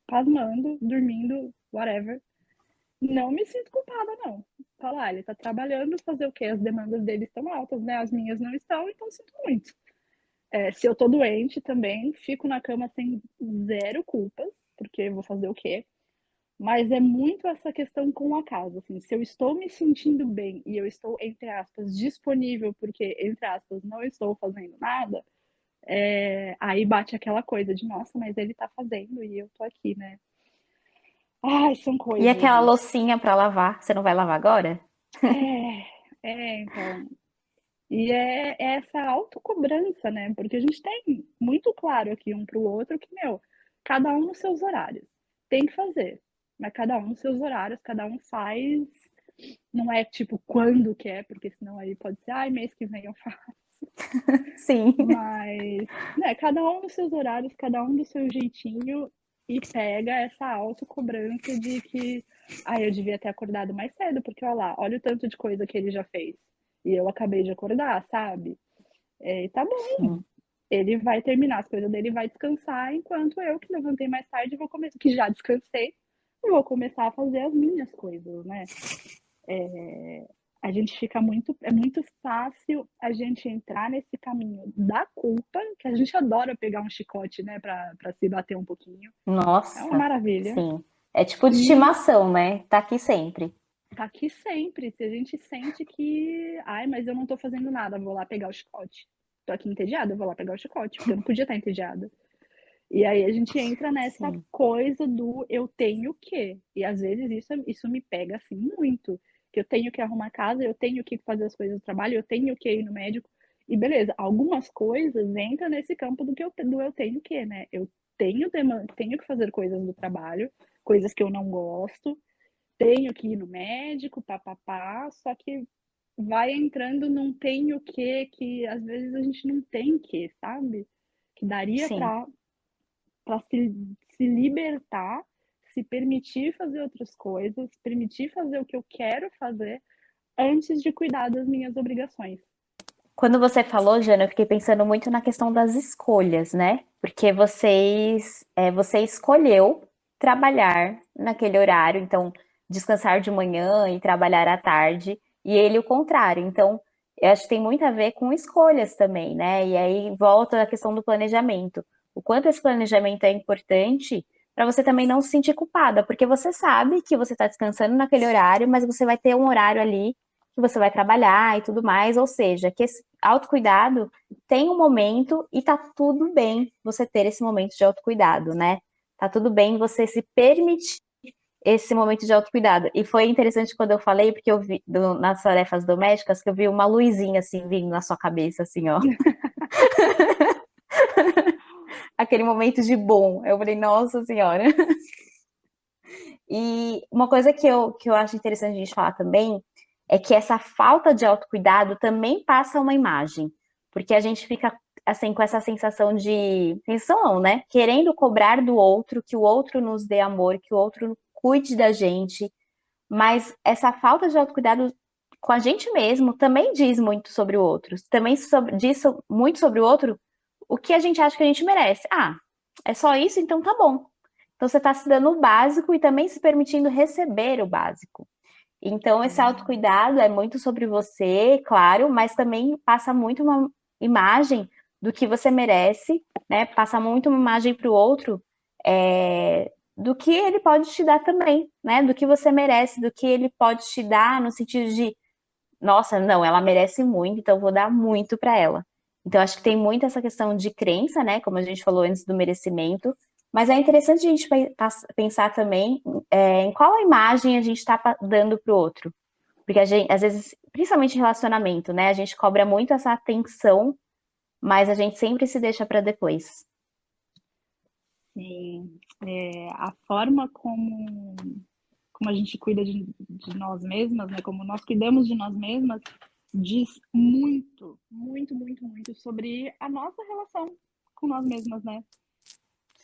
pasmando, dormindo, whatever. Não me sinto culpada, não. Tá lá, ele tá trabalhando, fazer o quê? As demandas dele estão altas, né? As minhas não estão, então sinto muito. Se eu tô doente também, fico na cama sem zero culpas, porque vou fazer o quê? Mas é muito essa questão com a casa, assim, se eu estou me sentindo bem e eu estou, entre aspas, disponível, porque, entre aspas, não estou fazendo nada, aí bate aquela coisa de, nossa, mas ele tá fazendo e eu tô aqui, né? Ai, são E coisas aquela isso. loucinha para lavar, você não vai lavar agora? Então. E é essa autocobrança, né? Porque a gente tem muito claro aqui um para o outro que, meu, cada um nos seus horários. Tem que fazer. Mas cada um nos seus horários, cada um faz. Não é tipo quando quer, porque senão aí pode ser, ai, mês que vem eu faço. Sim. Mas, né, cada um nos seus horários, cada um do seu jeitinho e pega essa autocobrança de que, ai, eu devia ter acordado mais cedo, porque olha lá, olha o tanto de coisa que ele já fez. E eu acabei de acordar, sabe? E tá bom. Sim. Ele vai terminar as coisas dele, vai descansar, enquanto eu, que levantei mais tarde, vou começar, que já descansei, vou começar a fazer as minhas coisas, né? A gente fica muito, é muito fácil a gente entrar nesse caminho da culpa, que a gente adora pegar um chicote, né, pra se bater um pouquinho. É uma Nossa, maravilha. sim. É tipo de E estimação, né? Tá aqui sempre. tá aqui sempre. Se a gente sente que, ai, mas eu não tô fazendo nada, vou lá pegar o chicote. Tô aqui entediada, eu vou lá pegar o chicote, porque eu não podia estar entediada. E aí a gente entra nessa Sim. coisa do eu tenho que. E às vezes isso me pega assim muito. que eu tenho que arrumar a casa, eu tenho que fazer as coisas do trabalho, eu tenho que ir no médico, e beleza, algumas coisas entram nesse campo do eu tenho que, né? Eu tenho que fazer coisas do trabalho, coisas que eu não gosto, tenho que ir no médico, papapá, só que vai entrando num tenho que às vezes a gente não tem que, sabe? Que daria Sim. para se libertar, se permitir fazer outras coisas, permitir fazer o que eu quero fazer antes de cuidar das minhas obrigações. Quando você falou, Jana, eu fiquei pensando muito na questão das escolhas, né? Porque você escolheu trabalhar naquele horário, então descansar de manhã e trabalhar à tarde, e ele o contrário. Então, eu acho que tem muito a ver com escolhas também, né? E aí volta a questão do planejamento. O quanto esse planejamento é importante para você também não se sentir culpada, porque você sabe que você está descansando naquele horário, mas você vai ter um horário ali que você vai trabalhar e tudo mais, ou seja, que esse autocuidado tem um momento e tá tudo bem você ter esse momento de autocuidado, né? Tá tudo bem você se permitir esse momento de autocuidado. E foi interessante quando eu falei, porque eu vi nas tarefas domésticas que eu vi uma luzinha assim vindo na sua cabeça, assim, ó. Aquele momento de bom. Eu falei, nossa senhora. E uma coisa que eu acho interessante a gente falar também é que essa falta de autocuidado também passa uma imagem, porque a gente fica assim com essa sensação de sensação, né? Querendo cobrar do outro, que o outro nos dê amor, que o outro cuide da gente, mas essa falta de autocuidado com a gente mesmo também diz muito sobre o outro, também diz muito sobre o outro o que a gente acha que a gente merece. Ah, é só isso, então tá bom. Então você está se dando o básico e também se permitindo receber o básico. Então, esse autocuidado é muito sobre você, claro, mas também passa muito uma imagem do que você merece, né? Passa muito uma imagem para o outro, do que ele pode te dar também, né? Do que você merece, do que ele pode te dar, no sentido de, nossa, não, ela merece muito, então eu vou dar muito para ela. Então, acho que tem muito essa questão de crença, né? Como a gente falou antes do merecimento, mas é interessante a gente pensar também em qual a imagem a gente está dando para o outro. Porque a gente, às vezes, principalmente em relacionamento, né? A gente cobra muito essa atenção, mas a gente sempre se deixa para depois. Sim, a forma como a gente cuida de nós mesmas, né? Como nós cuidamos de nós mesmas, diz muito, muito, muito, muito sobre a nossa relação com nós mesmas, né?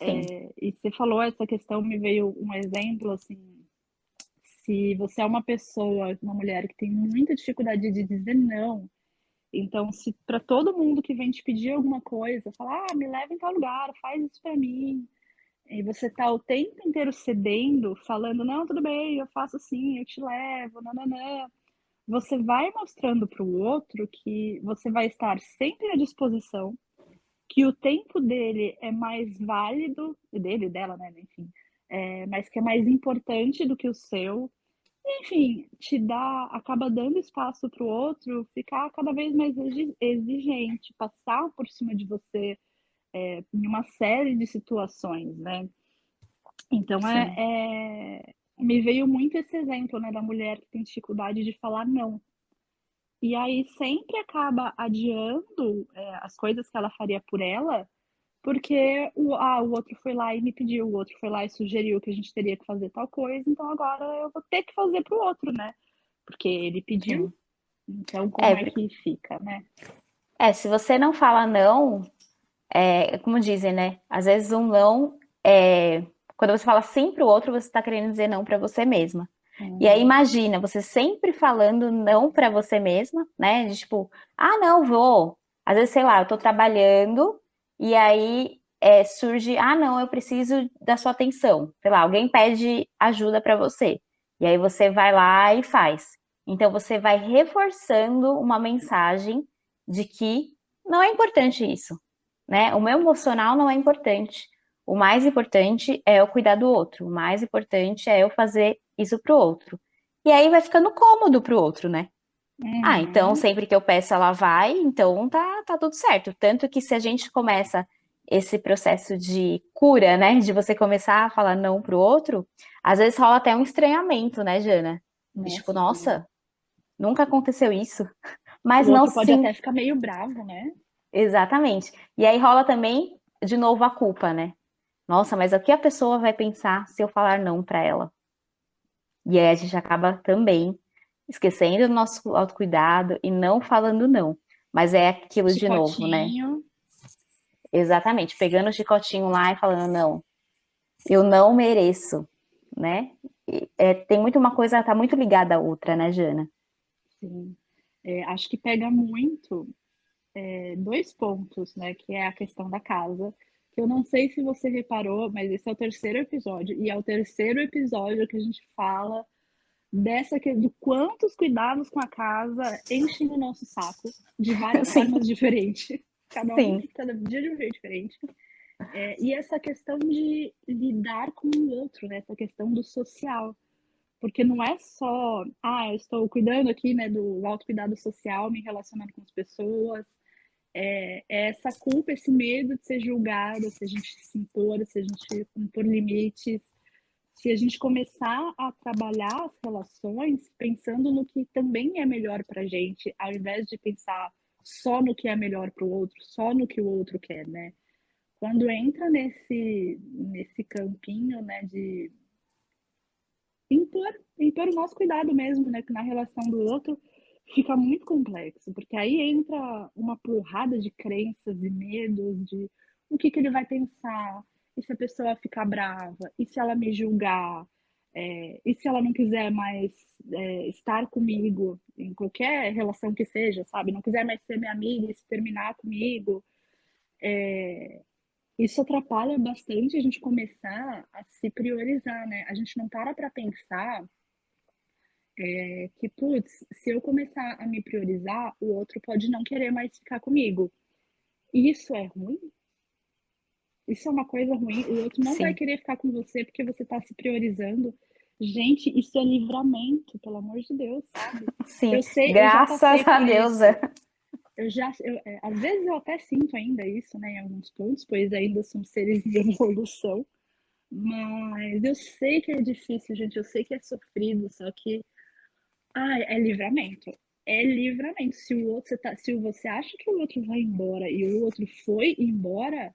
Sim, E você falou essa questão, me veio um exemplo, assim, se você é uma pessoa, uma mulher que tem muita dificuldade de dizer não, então se para todo mundo que vem te pedir alguma coisa, falar, me leva em tal lugar, faz isso para mim, e você tá o tempo inteiro cedendo, falando, não, tudo bem, eu faço assim, eu te levo, nananã, você vai mostrando para o outro que você vai estar sempre à disposição, que o tempo dele é mais válido, dele, dela, né, enfim, mas que é mais importante do que o seu. Enfim, acaba dando espaço para o outro ficar cada vez mais exigente, passar por cima de você em uma série de situações, né? Então, sim. me veio muito esse exemplo, né, da mulher que tem dificuldade de falar não. E aí sempre acaba adiando as coisas que ela faria por ela, porque o outro foi lá e me pediu, o outro foi lá e sugeriu que a gente teria que fazer tal coisa, então agora eu vou ter que fazer pro outro, né? Porque ele pediu, Sim. então como É, é que fica, né? se você não fala não, como dizem, né? Às vezes um não quando você fala sim para o outro, você está querendo dizer não para você mesma. E aí Uhum. imagina você sempre falando não para você mesma, né? De tipo, ah, não, vou. Às vezes, sei lá, eu tô trabalhando e aí surge, ah, não, eu preciso da sua atenção. Sei lá, alguém pede ajuda para você. E aí você vai lá e faz. Então você vai reforçando uma mensagem de que não é importante isso, né? O meu emocional não é importante. O mais importante é eu cuidar do outro. O mais importante é eu fazer isso pro outro. E aí vai ficando cômodo pro outro, né? Ah, então Uhum. sempre que eu peço ela vai, então tá tudo certo. Tanto que se a gente começa esse processo de cura, né? De você começar a falar não pro outro, às vezes rola até um estranhamento, né, Jana? De tipo, Nossa, sim. nossa, nunca aconteceu isso. Mas O não outro pode sim, até ficar meio bravo, né? exatamente. E aí rola também, de novo, a culpa, né? Nossa, mas o que a pessoa vai pensar se eu falar não pra ela? E aí a gente acaba também esquecendo do nosso autocuidado e não falando não. Mas é aquilo de novo, né? Chicotinho. Exatamente, pegando o chicotinho lá e falando, não, eu não mereço, né? Tem muito uma coisa, tá muito ligada à outra, né, Jana? Sim. Acho que pega muito dois pontos, né? Que é a questão da casa. Que eu não sei se você reparou, mas esse é o terceiro episódio. E é o terceiro episódio que a gente fala do quantos cuidados com a casa enchem o nosso saco de várias Sim, formas diferentes. sim, Cada dia de um jeito diferente. E essa questão de lidar com o outro, né? Essa questão do social. Porque não é só, eu estou cuidando aqui, né, do autocuidado social, me relacionando com as pessoas. É essa culpa, esse medo de ser julgado, se a gente se impor, se a gente impor limites. Se a gente começar a trabalhar as relações pensando no que também é melhor para a gente, ao invés de pensar só no que é melhor para o outro, só no que o outro quer, né? Quando entra nesse campinho, né, de impor o nosso cuidado mesmo, né, na relação do outro, fica muito complexo, porque aí entra uma porrada de crenças e medos de o que ele vai pensar, e se a pessoa ficar brava, e se ela me julgar, e se ela não quiser mais estar comigo em qualquer relação que seja, sabe? Não quiser mais ser minha amiga e se terminar comigo. Isso atrapalha bastante a gente começar a se priorizar, né? A gente não para pensar que, putz, se eu começar a me priorizar, o outro pode não querer mais ficar comigo. E isso é ruim? Isso é uma coisa ruim? O outro não vai sim, querer ficar com você porque você está se priorizando. Gente, isso é livramento, pelo amor de Deus, sabe? sim. Eu sei, eu já Graças passei a por Deus. isso. Às vezes eu até sinto ainda isso, né, em alguns pontos, pois ainda somos seres em evolução. Mas eu sei que é difícil, gente. Eu sei que é sofrido, só que é livramento. É livramento. Se você acha que o outro vai embora e o outro foi embora,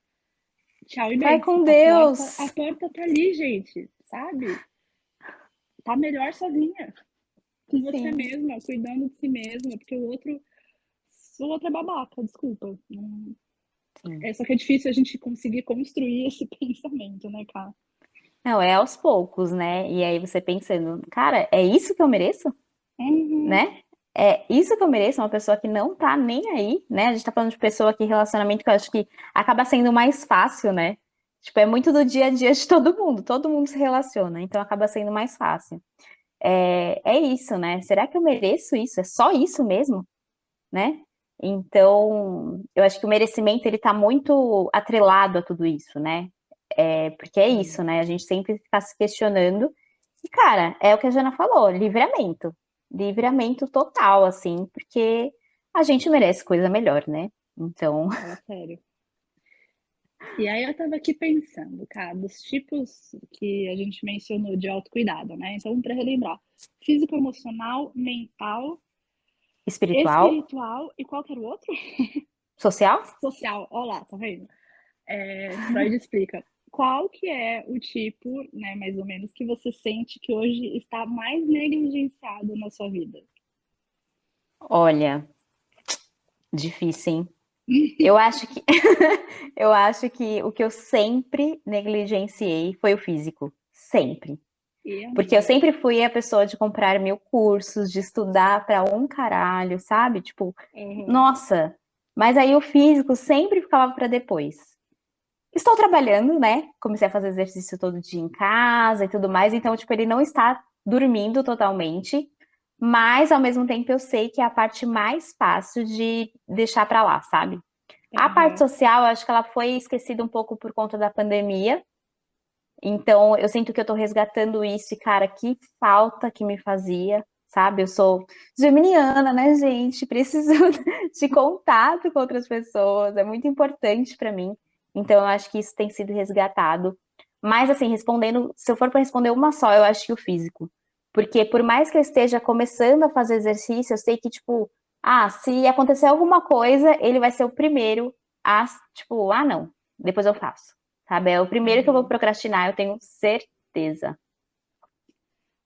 tchau e Vai beijo. com A Deus. porta tá ali, gente, sabe? Tá melhor sozinha, com você Sim, mesma, cuidando de si mesma, porque o outro é babaca, desculpa. sim. Só que é difícil a gente conseguir construir esse pensamento, né, cara? Não, é aos poucos, né? E aí você pensando, cara, é isso que eu mereço, Uhum. né? É isso que eu mereço, uma pessoa que não tá nem aí, né? A gente tá falando de pessoa que relacionamento que eu acho que acaba sendo mais fácil, né? Tipo, é muito do dia a dia de todo mundo se relaciona, então acaba sendo mais fácil. É isso, né? Será que eu mereço isso? É só isso mesmo, né? Então, eu acho que o merecimento ele tá muito atrelado a tudo isso, né? Porque é Sim, isso, né? A gente sempre está se questionando. E, cara, é o que a Jana falou, livramento. Livramento total, assim, porque a gente merece coisa melhor, né? Então, fala sério. E aí eu tava aqui pensando, cara, dos tipos que a gente mencionou de autocuidado, né? Então, para relembrar, físico, emocional, mental, espiritual, espiritual e qual que era o outro? social, Social. Olha lá, tá vendo? Freud explica. Qual que é o tipo, né, mais ou menos, que você sente que hoje está mais negligenciado na sua vida? olha, difícil, hein? Eu acho que eu acho que o que eu sempre negligenciei foi o físico, sempre. E, Porque eu amiga? sempre fui a pessoa de comprar mil cursos, de estudar pra um caralho, sabe? Tipo, Uhum. nossa, mas aí o físico sempre ficava pra depois. Estou trabalhando, né? Comecei a fazer exercício todo dia em casa e tudo mais, então, tipo, ele não está dormindo totalmente, mas ao mesmo tempo eu sei que é a parte mais fácil de deixar pra lá, sabe? A parte Uhum. social, eu acho que ela foi esquecida um pouco por conta da pandemia, então, eu sinto que eu tô resgatando isso e, cara, que falta que me fazia, sabe? Eu sou geminiana, né, gente? Preciso de contato com outras pessoas, é muito importante pra mim. Então, eu acho que isso tem sido resgatado. Mas, assim, respondendo, se eu for pra responder uma só, eu acho que o físico. Porque por mais que eu esteja começando a fazer exercício, eu sei que, tipo, se acontecer alguma coisa, ele vai ser o primeiro a, tipo, não, depois eu faço, sabe? É o primeiro que eu vou procrastinar, eu tenho certeza.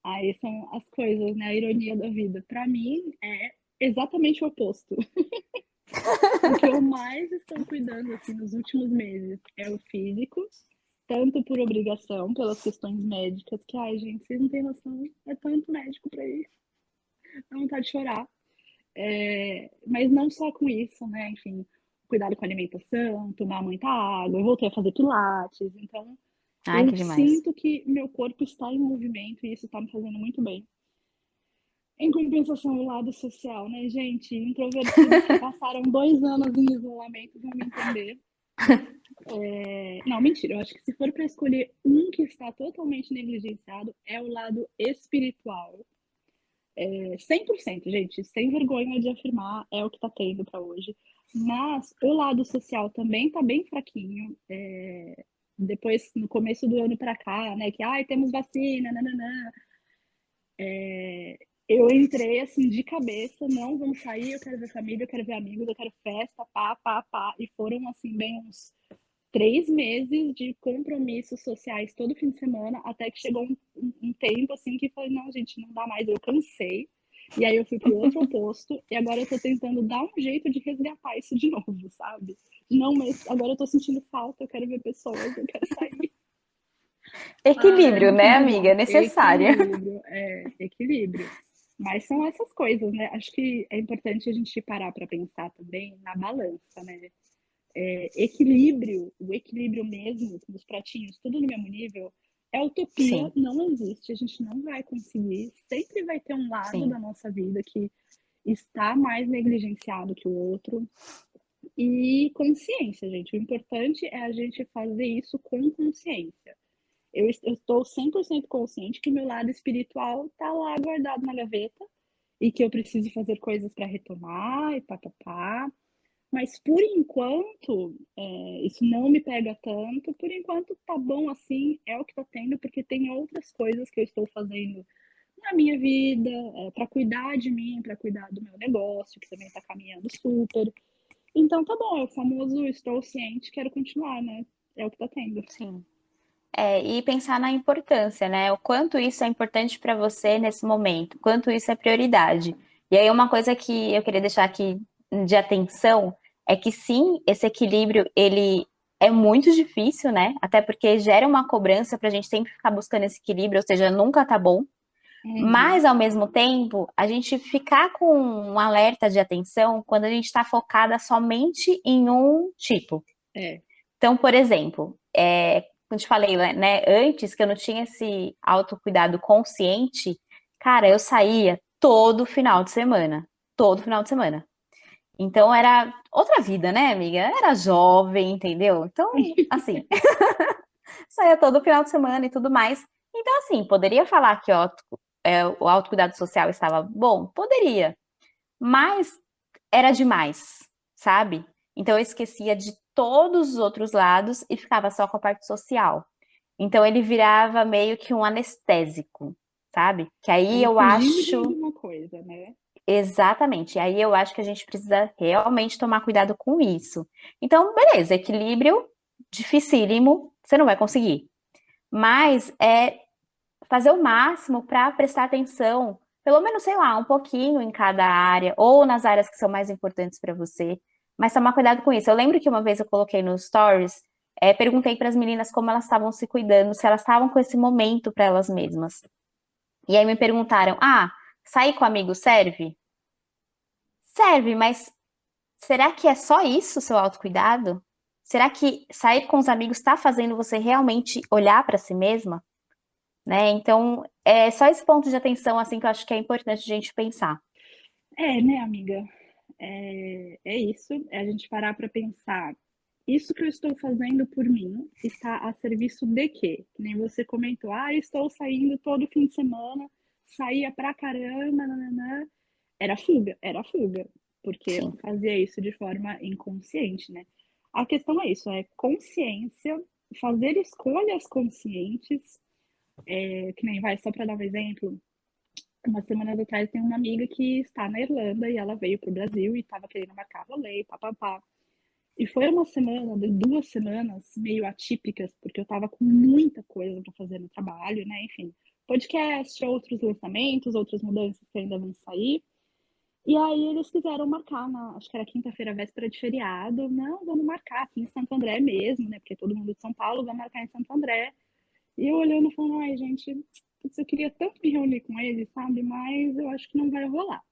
Aí são as coisas, né? A ironia da vida. Para mim, é exatamente o oposto. O que eu mais estou cuidando, assim, nos últimos meses é o físico, tanto por obrigação, pelas questões médicas, que, ai, gente, vocês não têm noção, é tanto médico para ir, dá vontade de chorar. Mas não só com isso, né? Enfim, cuidado com a alimentação, tomar muita água, eu voltei a fazer pilates, então Ai, eu que demais. sinto que meu corpo está em movimento e isso está me fazendo muito bem. Em compensação, o lado social, né, gente? Introvertidos que passaram 2 anos em isolamento vão me entender. Não, mentira. Eu acho que se for para escolher um que está totalmente negligenciado, é o lado espiritual. 100%, gente, sem vergonha de afirmar, é o que está tendo para hoje. Mas o lado social também está bem fraquinho. Depois, no começo do ano para cá, né, que, temos vacina, nananã. Eu entrei assim de cabeça, não vamos sair, eu quero ver família, eu quero ver amigos, eu quero festa, pá, pá, pá. E foram assim, bem uns 3 meses de compromissos sociais todo fim de semana, até que chegou um tempo assim que falei, não, gente, não dá mais, eu cansei. E aí eu fui pro outro oposto, e agora eu tô tentando dar um jeito de resgatar isso de novo, sabe? Não, mas agora eu tô sentindo falta, eu quero ver pessoas, eu quero sair. É Equilíbrio, muito né, amiga? É bizarro. necessário. Equilíbrio. Mas são essas coisas, né? Acho que é importante a gente parar para pensar também na balança, né? Equilíbrio, o equilíbrio mesmo, dos pratinhos, tudo no mesmo nível, é utopia, Sim, não existe, a gente não vai conseguir. Sempre vai ter um lado sim. da nossa vida que está mais negligenciado que o outro. E consciência, gente. O importante é a gente fazer isso com consciência. Eu estou 100% consciente que meu lado espiritual está lá guardado na gaveta e que eu preciso fazer coisas para retomar e papapá. Mas por enquanto, isso não me pega tanto. Por enquanto, tá bom assim, é o que tá tendo, porque tem outras coisas que eu estou fazendo na minha vida, para cuidar de mim, para cuidar do meu negócio, que também tá caminhando super. Então tá bom, é o famoso estou ciente, quero continuar, né? É o que tá tendo. Sim. E pensar na importância, né? O quanto isso é importante para você nesse momento, quanto isso é prioridade. E aí uma coisa que eu queria deixar aqui de atenção é que sim, esse equilíbrio ele é muito difícil, né? Até porque gera uma cobrança para a gente sempre ficar buscando esse equilíbrio, ou seja, nunca tá bom. Uhum. Mas ao mesmo tempo, a gente ficar com um alerta de atenção quando a gente está focada somente em um tipo. É. Então, por exemplo, como eu te falei, né, antes que eu não tinha esse autocuidado consciente, cara, eu saía todo final de semana. Todo final de semana. Então era outra vida, né, amiga? Era jovem, entendeu? Então, assim, saía todo final de semana e tudo mais. Então, assim, poderia falar que o autocuidado social estava bom? Poderia. Mas era demais, sabe? Então eu esquecia de todos os outros lados e ficava só com a parte social. Então ele virava meio que um anestésico, sabe? Que aí Tava eu fugindo de acho alguma coisa, né? exatamente, aí eu acho que a gente precisa realmente tomar cuidado com isso. Então, beleza, equilíbrio dificílimo, você não vai conseguir. Mas é fazer o máximo para prestar atenção, pelo menos, sei lá, um pouquinho em cada área, ou nas áreas que são mais importantes para você. Mas tomar cuidado com isso. Eu lembro que uma vez eu coloquei nos stories, perguntei para as meninas como elas estavam se cuidando, se elas estavam com esse momento para elas mesmas. E aí me perguntaram: sair com amigo serve? Serve, mas será que é só isso, seu autocuidado? Será que sair com os amigos está fazendo você realmente olhar para si mesma? Né? Então, é só esse ponto de atenção assim que eu acho que é importante a gente pensar. Né, amiga? É isso, é a gente parar para pensar. Isso que eu estou fazendo por mim está a serviço de quê? Que nem você comentou, estou saindo todo fim de semana, saía pra caramba, nananã. Era fuga, porque eu Sim, fazia isso de forma inconsciente, né? A questão é isso, é consciência, fazer escolhas conscientes, que nem vai, só para dar um exemplo, Umas semanas atrás tem uma amiga que está na Irlanda e ela veio para o Brasil e estava querendo marcar rolê, papapá. E foi uma semana, 2 semanas meio atípicas, porque eu estava com muita coisa para fazer no trabalho, né? Enfim, podcast, outros lançamentos, outras mudanças que ainda vão sair. E aí eles quiseram marcar, acho que era quinta-feira, véspera de feriado. Não, vamos marcar aqui em Santo André mesmo, né? Porque todo mundo de São Paulo vai marcar em Santo André. E eu olhando e falando, ai, gente, putz, eu queria tanto me reunir com eles, sabe? Mas eu acho que não vai rolar.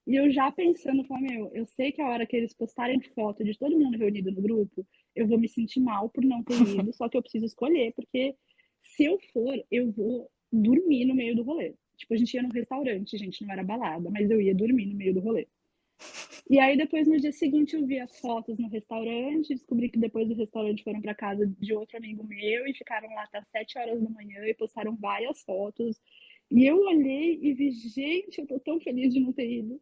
E eu já pensando, falando, meu, eu sei que a hora que eles postarem foto de todo mundo reunido no grupo, eu vou me sentir mal por não ter ido, só que eu preciso escolher, porque se eu for, eu vou dormir no meio do rolê. Tipo, a gente ia num restaurante, gente, não era balada, mas eu ia dormir no meio do rolê. E aí depois, no dia seguinte, eu vi as fotos no restaurante, descobri que depois do restaurante foram para casa de outro amigo meu e ficaram lá até 7 horas da manhã e postaram várias fotos. E eu olhei e vi, gente, eu tô tão feliz de não ter ido.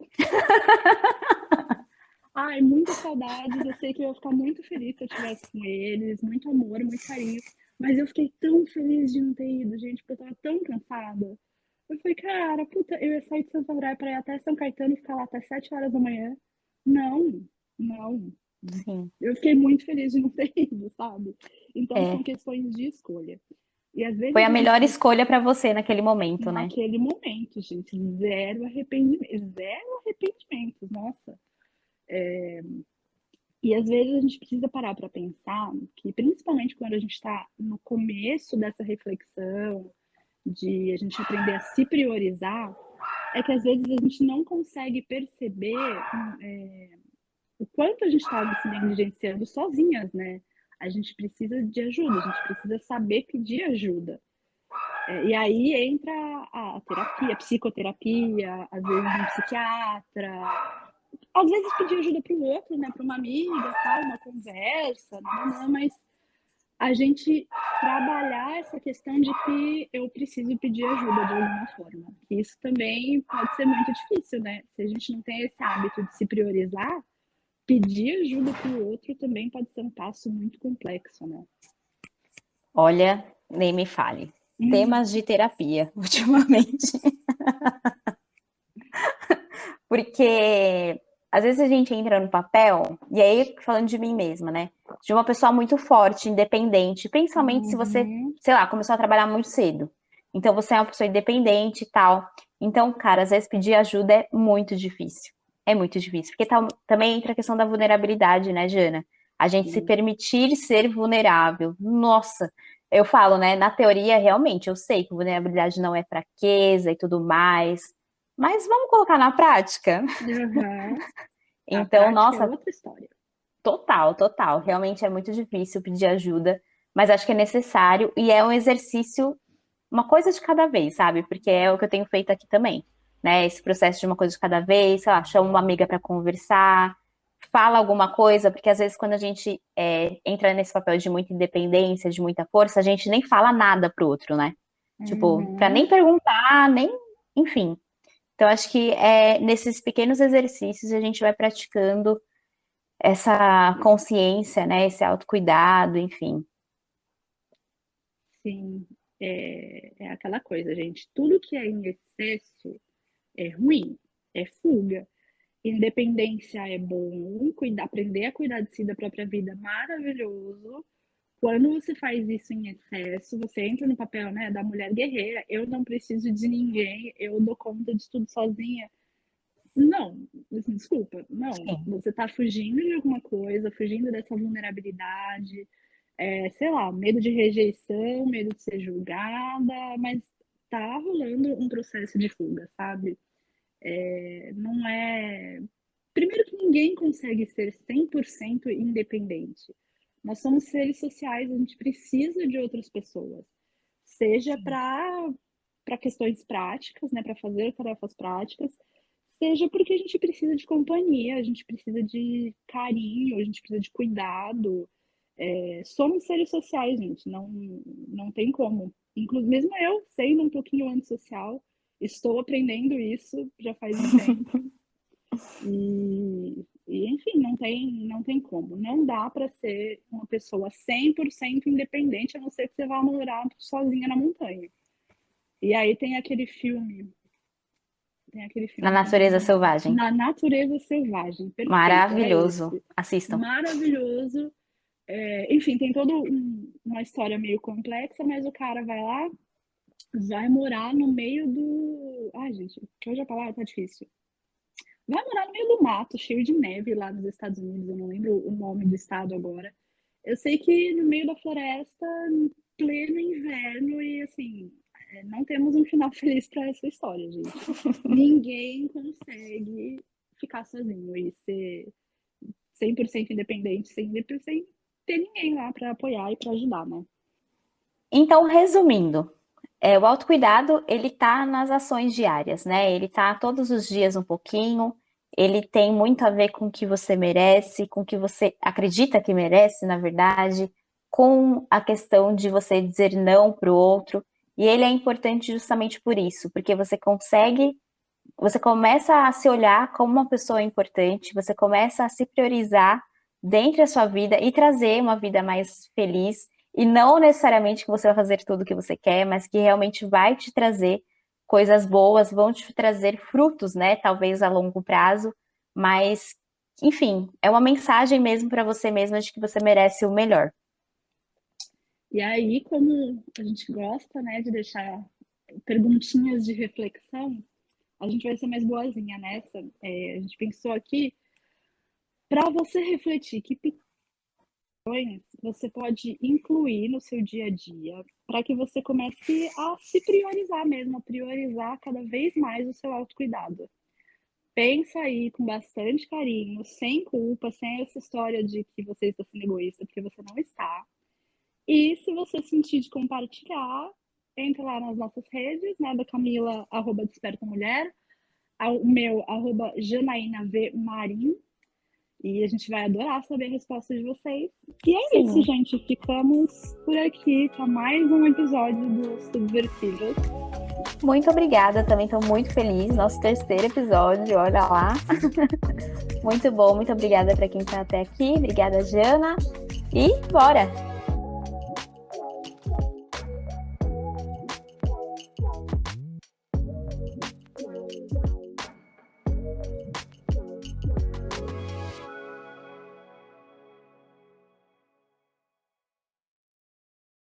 Ai, muitas saudades. Eu sei que eu ia ficar muito feliz se eu estivesse com eles, muito amor, muito carinho. Mas eu fiquei tão feliz de não ter ido, gente, porque eu tava tão cansada. Eu falei, cara, puta, eu ia sair de Santo André pra ir até São Caetano e ficar lá até 7 horas da manhã. Não, não. Sim. Eu fiquei muito feliz de não ter ido, sabe? Então É. são questões de escolha. E às vezes Foi a a gente melhor escolha para você naquele momento, né? naquele momento, gente, zero arrependimento, zero arrependimentos, nossa. E às vezes a gente precisa parar para pensar que, principalmente quando a gente está no começo dessa reflexão, de a gente aprender a se priorizar, é que às vezes a gente não consegue perceber o quanto a gente estava se negligenciando sozinhas, né? A gente precisa de ajuda, a gente precisa saber pedir ajuda. E aí entra a terapia, a psicoterapia, às vezes um psiquiatra, às vezes pedir ajuda para o outro, né? Para uma amiga, tal, uma conversa, não, mas a gente trabalhar essa questão de que eu preciso pedir ajuda de alguma forma. Isso também pode ser muito difícil, né? Se a gente não tem esse hábito de se priorizar, pedir ajuda para o outro também pode ser um passo muito complexo, né? Olha, nem me fale. Temas de terapia, ultimamente. Porque às vezes a gente entra no papel, e aí falando de mim mesma, né? De uma pessoa muito forte, independente, principalmente se você, sei lá, começou a trabalhar muito cedo. Então você é uma pessoa independente e tal. Então, cara, às vezes pedir ajuda é muito difícil. É muito difícil. Porque também entra a questão da vulnerabilidade, né, Jana? A gente se permitir ser vulnerável. Nossa, eu falo, né? Na teoria, realmente, eu sei que vulnerabilidade não é fraqueza e tudo mais. Mas vamos colocar na prática? Uhum. A Então, prática é nossa, outra história. total, total. Realmente é muito difícil pedir ajuda, mas acho que é necessário e é um exercício, uma coisa de cada vez, sabe? Porque é o que eu tenho feito aqui também, né? Esse processo de uma coisa de cada vez, sei lá, chama uma amiga para conversar, fala alguma coisa, porque às vezes quando a gente entra nesse papel de muita independência, de muita força, a gente nem fala nada pro outro, né? Tipo, para nem perguntar, nem, enfim. Então, acho que nesses pequenos exercícios a gente vai praticando essa consciência, né? Esse autocuidado, enfim. Sim, é aquela coisa, gente. Tudo que é em excesso é ruim, é fuga. Independência é bom, aprender a cuidar de si da própria vida é maravilhoso. Quando você faz isso em excesso, você entra no papel, né, da mulher guerreira. Eu não preciso de ninguém, eu dou conta de tudo sozinha. Não, assim, desculpa, não. Sim. Você está fugindo de alguma coisa, fugindo dessa vulnerabilidade, sei lá, medo de rejeição, medo de ser julgada, mas tá rolando um processo de fuga, sabe? Não é. Primeiro que ninguém consegue ser 100% independente. Nós somos seres sociais, a gente precisa de outras pessoas, seja para questões práticas, né, para fazer tarefas práticas, seja porque a gente precisa de companhia, a gente precisa de carinho, a gente precisa de cuidado. Somos seres sociais, gente, não tem como. Inclusive, mesmo eu, sendo um pouquinho antissocial, estou aprendendo isso já faz um tempo. Enfim, não tem como. Não dá para ser uma pessoa 100% independente, a não ser que você vá morar sozinha na montanha. E aí tem aquele filme Tem aquele filme Na Natureza Selvagem. Na Natureza Selvagem. Perfeito, Maravilhoso. Assistam. Maravilhoso. Enfim, tem toda uma história meio complexa, mas o cara vai lá, vai morar no meio do... Ai, gente, hoje a palavra tá difícil. Vai morar no meio do mato, cheio de neve lá nos Estados Unidos, eu não lembro o nome do estado agora. Eu sei que no meio da floresta, em pleno inverno, e assim, não temos um final feliz para essa história, gente. Ninguém consegue ficar sozinho e ser 100% independente, sem ter ninguém lá para apoiar e para ajudar, né? Então, resumindo, o autocuidado, ele tá nas ações diárias, né? Ele tá todos os dias um pouquinho, ele tem muito a ver com o que você merece, com o que você acredita que merece, na verdade, com a questão de você dizer não para o outro, e ele é importante justamente por isso, porque você começa a se olhar como uma pessoa importante, você começa a se priorizar dentro da sua vida e trazer uma vida mais feliz, e não necessariamente que você vai fazer tudo o que você quer, mas que realmente vai te trazer coisas boas, vão te trazer frutos, né? Talvez a longo prazo, mas, enfim, é uma mensagem mesmo para você mesma de que você merece o melhor. E aí, como a gente gosta, né, de deixar perguntinhas de reflexão, a gente vai ser mais boazinha nessa. A gente pensou aqui para você refletir que você pode incluir no seu dia a dia para que você comece a se priorizar mesmo, a priorizar cada vez mais o seu autocuidado. Pensa aí com bastante carinho, sem culpa, sem essa história de que você está sendo egoísta, porque você não está. E se você sentir de compartilhar, entra lá nas nossas redes, né, da Camila, @DespertaMulher, o meu, @JanaínaVMarim. E a gente vai adorar saber a resposta de vocês. E é isso, gente. Ficamos por aqui para mais um episódio do Subversivas. Muito obrigada, também estou muito feliz. Nosso terceiro episódio, olha lá. Muito bom, muito obrigada para quem está até aqui. Obrigada, Jana. E bora!